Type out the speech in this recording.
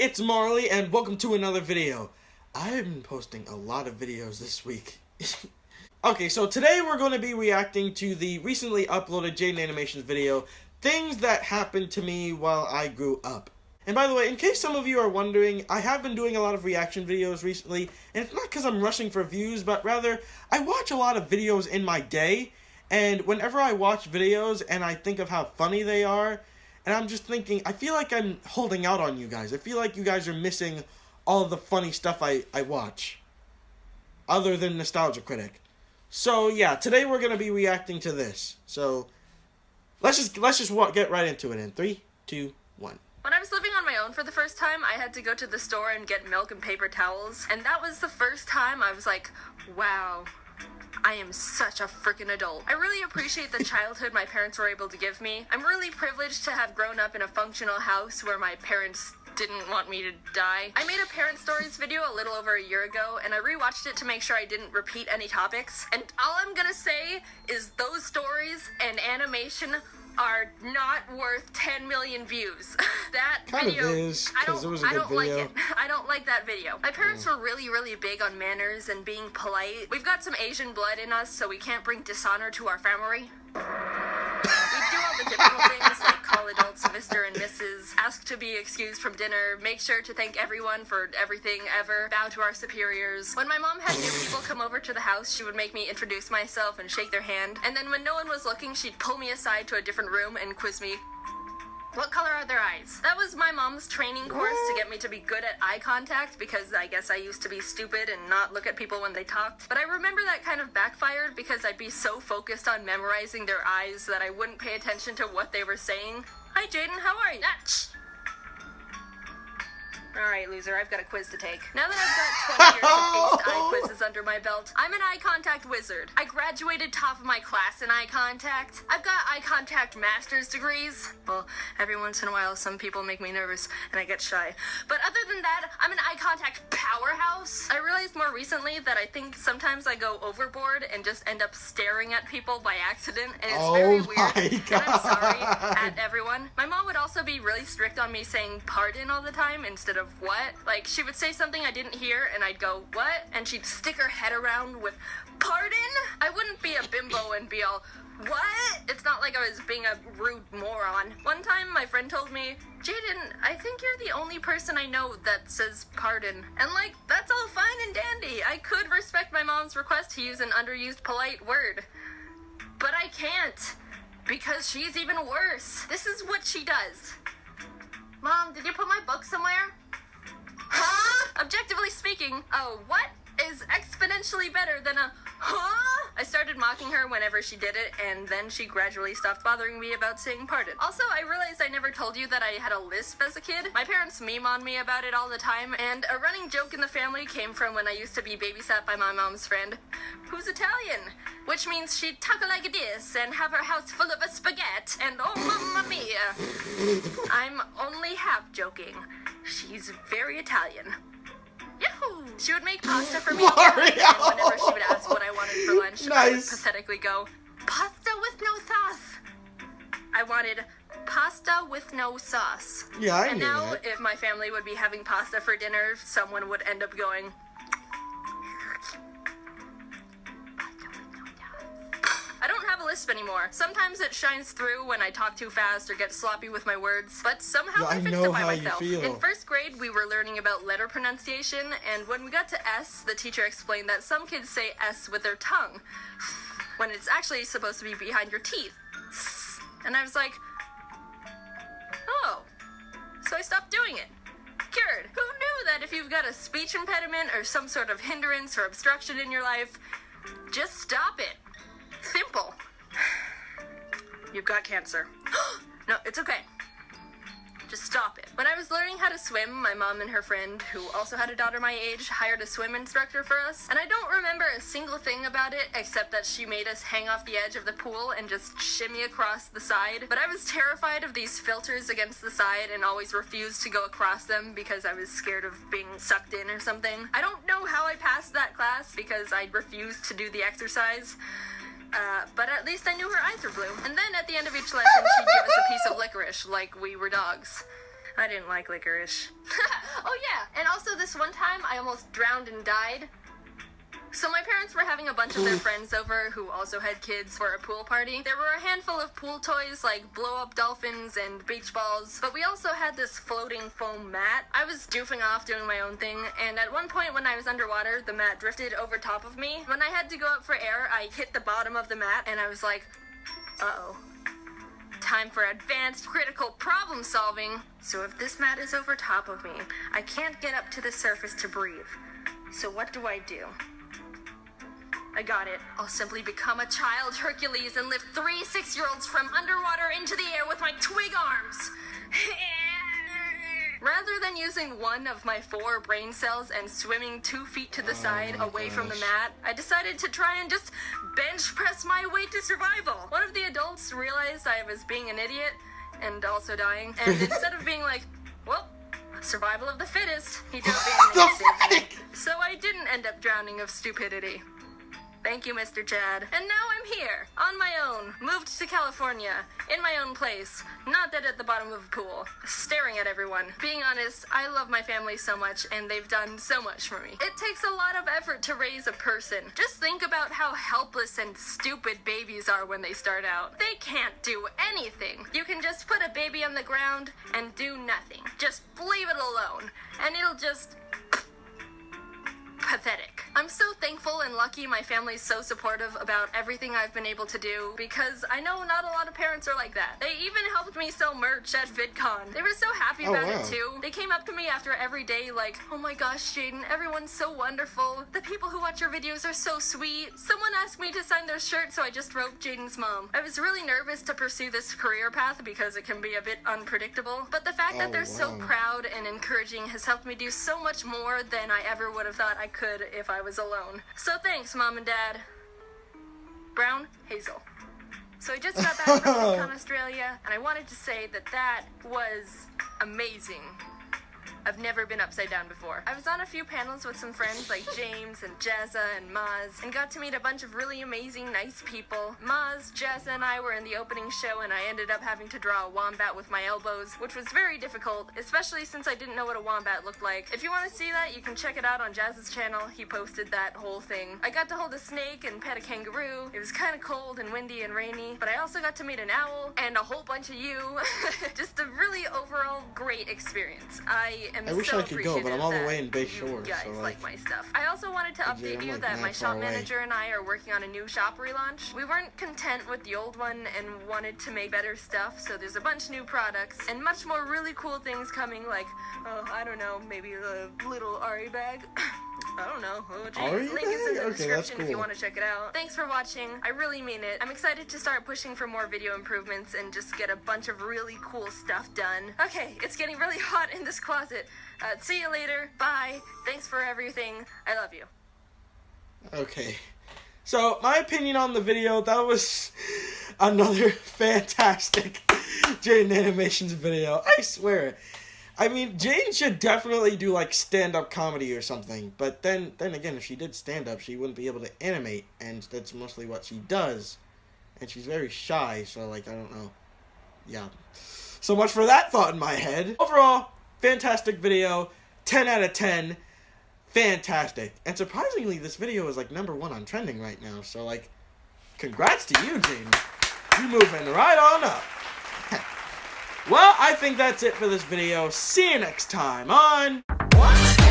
it's Marley, and welcome to another video. I've been posting a lot of videos this week. Okay, so today we're going to be reacting to the recently uploaded Jaiden Animations video, Things That Happened to Me While I Grew Up. And by the way, in case some of you are wondering, I have been doing a lot of reaction videos recently, and it's not because I'm rushing for views, but rather, I watch a lot of videos in my day, and whenever I watch videos and I think of how funny they are, and I'm just thinking, I feel like I'm holding out on you guys. I feel like you guys are missing all of the funny stuff I watch, other than Nostalgia Critic. So yeah, today we're gonna be reacting to this. So let's just get right into it in 3, 2, 1. When I was living on my own for the first time, I had to go to the store and get milk and paper towels, and that was the first time I was like, wow, I am such a freaking adult. I really appreciate the childhood my parents were able to give me. I'm really privileged to have grown up in a functional house where my parents didn't want me to die. I made a parent stories video a little over a year ago, and I rewatched it to make sure I didn't repeat any topics. And all I'm gonna say is those stories and animation are not worth 10 million views. That kind video is, because it was a good video. like it. I don't like that video. My parents were really big on manners and being polite. We've got some Asian blood in us, so we can't bring dishonor to our family. We do all the typical things like call adults Mr. and Mrs., ask to be excused from dinner, make sure to thank everyone for everything ever, bow to our superiors. When my mom had new people come over to the house, she would make me introduce myself and shake their hand, and then when no one was looking, she'd pull me aside to a different room and quiz me. What color are their eyes? That was my mom's training course to get me to be good at eye contact, because I guess I used to be stupid and not look at people when they talked. But I remember that kind of backfired because I'd be so focused on memorizing their eyes that I wouldn't pay attention to what they were saying. Hi, Jaiden, how are you? Alright, loser, I've got a quiz to take. Now that I've got 20 years of aced eye quizzes under my belt, I'm an eye contact wizard. I graduated top of my class in eye contact. I've got eye contact master's degrees. Well, every once in a while, some people make me nervous, and I get shy. But other than that, I'm an eye contact powerhouse. I realized more recently that I think sometimes I go overboard and just end up staring at people by accident, and it's very weird. And I'm sorry at everyone. My mom would also be really strict on me saying pardon all the time instead of what? Like, she would say something I didn't hear, and I'd go, what? And she'd stick her head around with, pardon? I wouldn't be a bimbo and be all, what? It's not like I was being a rude moron. One time, my friend told me, Jaiden, I think you're the only person I know that says pardon. And like, that's all fine and dandy. I could respect my mom's request to use an underused polite word. But I can't, because she's even worse. This is what she does. Mom, did you put my book somewhere? Huh? Objectively speaking, a what is exponentially better than a huh? I started mocking her whenever she did it, and then she gradually stopped bothering me about saying pardon. Also, I realized I never told you that I had a lisp as a kid. My parents meme on me about it all the time, and a running joke in the family came from when I used to be babysat by my mom's friend, who's Italian, which means she'd talk like this and have her house full of a spaghetti, and oh mamma mia. I'm only half joking. She's very Italian. Yahoo! She would make pasta for me all the time, and whenever she would ask what I wanted for lunch, I would pathetically go, pasta with no sauce. I wanted pasta with no sauce. Yeah, I And knew now, that. if my family would be having pasta for dinner, someone would end up going, I don't have a lisp anymore. Sometimes it shines through when I talk too fast or get sloppy with my words, but somehow I fixed it by myself. In first grade, we were learning about letter pronunciation, and when we got to S, the teacher explained that some kids say S with their tongue, when it's actually supposed to be behind your teeth. And I was like, oh, so I stopped doing it. Cured. Who knew that if you've got a speech impediment or some sort of hindrance or obstruction in your life, just stop it. Simple. You've got cancer. No, it's okay. Just stop it. When I was learning how to swim, my mom and her friend, who also had a daughter my age, hired a swim instructor for us. And I don't remember a single thing about it, except that she made us hang off the edge of the pool and just shimmy across the side. But I was terrified of these filters against the side and always refused to go across them because I was scared of being sucked in or something. I don't know how I passed that class because I refused to do the exercise. But at least I knew her eyes were blue. And then at the end of each lesson, she'd give us a piece of licorice, like we were dogs. I didn't like licorice. Oh yeah, and also this one time I almost drowned and died. So my parents were having a bunch of their friends over who also had kids for a pool party. There were a handful of pool toys like blow-up dolphins and beach balls, but we also had this floating foam mat. I was doofing off doing my own thing, and at one point when I was underwater, the mat drifted over top of me. When I had to go up for air, I hit the bottom of the mat, and I was like, uh-oh. Time for advanced critical problem solving. So if this mat is over top of me, I can't get up to the surface to breathe. So what do I do? I got it. I'll simply become a child Hercules and lift 3 6-year-olds from underwater into the air with my twig arms. Rather than using one of my 4 brain cells and swimming 2 feet to the side away from the mat, I decided to try and just bench press my way to survival. One of the adults realized I was being an idiot and also dying, and instead of being like, well, survival of the fittest, he did being so I didn't end up drowning of stupidity. Thank you, Mr. Chad. And now I'm here, on my own, moved to California, in my own place, not dead at the bottom of a pool, staring at everyone. Being honest, I love my family so much, and they've done so much for me. It takes a lot of effort to raise a person. Just think about how helpless and stupid babies are when they start out. They can't do anything. You can just put a baby on the ground and do nothing. Just leave it alone, and it'll just... pathetic. I'm so thankful and lucky my family's so supportive about everything I've been able to do, because I know not a lot of parents are like that. They even helped me sell merch at VidCon. They were so happy about it too. They came up to me after every day like, oh my gosh, Jaiden, everyone's so wonderful. The people who watch your videos are so sweet. Someone asked me to sign their shirt, so I just wrote Jaiden's mom. I was really nervous to pursue this career path because it can be a bit unpredictable, but the fact that they're so proud and encouraging has helped me do so much more than I ever would have thought I could if I was alone. So thanks, Mom and Dad. Brown, Hazel. So I just got back from VidCon Australia, and I wanted to say that that was amazing. I've never been upside down before. I was on a few panels with some friends like James and Jazza and Maz, and got to meet a bunch of really amazing, nice people. Maz, Jazza, and I were in the opening show, and I ended up having to draw a wombat with my elbows, which was very difficult, especially since I didn't know what a wombat looked like. If you want to see that, you can check it out on Jazz's channel. He posted that whole thing. I got to hold a snake and pet a kangaroo. It was kind of cold and windy and rainy, but I also got to meet an owl and a whole bunch of you. Just a really overall great experience. I wish so I could go, but I'm all the way in Bay Shore. You guys so like my stuff. I also wanted to update you that my shop manager and I are working on a new shop relaunch. We weren't content with the old one and wanted to make better stuff, so there's a bunch of new products and much more really cool things coming, like, I don't know, maybe a little Ari bag. I don't know. Oh, geez. Link is in the description if you want to check it out. Thanks for watching. I really mean it. I'm excited to start pushing for more video improvements and just get a bunch of really cool stuff done. Okay, it's getting really hot in this closet. See you later. Bye. Thanks for everything. I love you. Okay. So, my opinion on the video, that was another fantastic Jaiden Animations video. I swear. I mean, Jaiden should definitely do, like, stand-up comedy or something. But then again, if she did stand-up, she wouldn't be able to animate. And that's mostly what she does. And she's very shy, so, like, I don't know. Yeah. So much for that thought in my head. Overall, fantastic video. 10 out of 10. Fantastic. And surprisingly, this video is, like, #1 on trending right now. So, like, congrats to you, Jaiden. You moving right on up. Well, I think that's it for this video. See you next time on... What?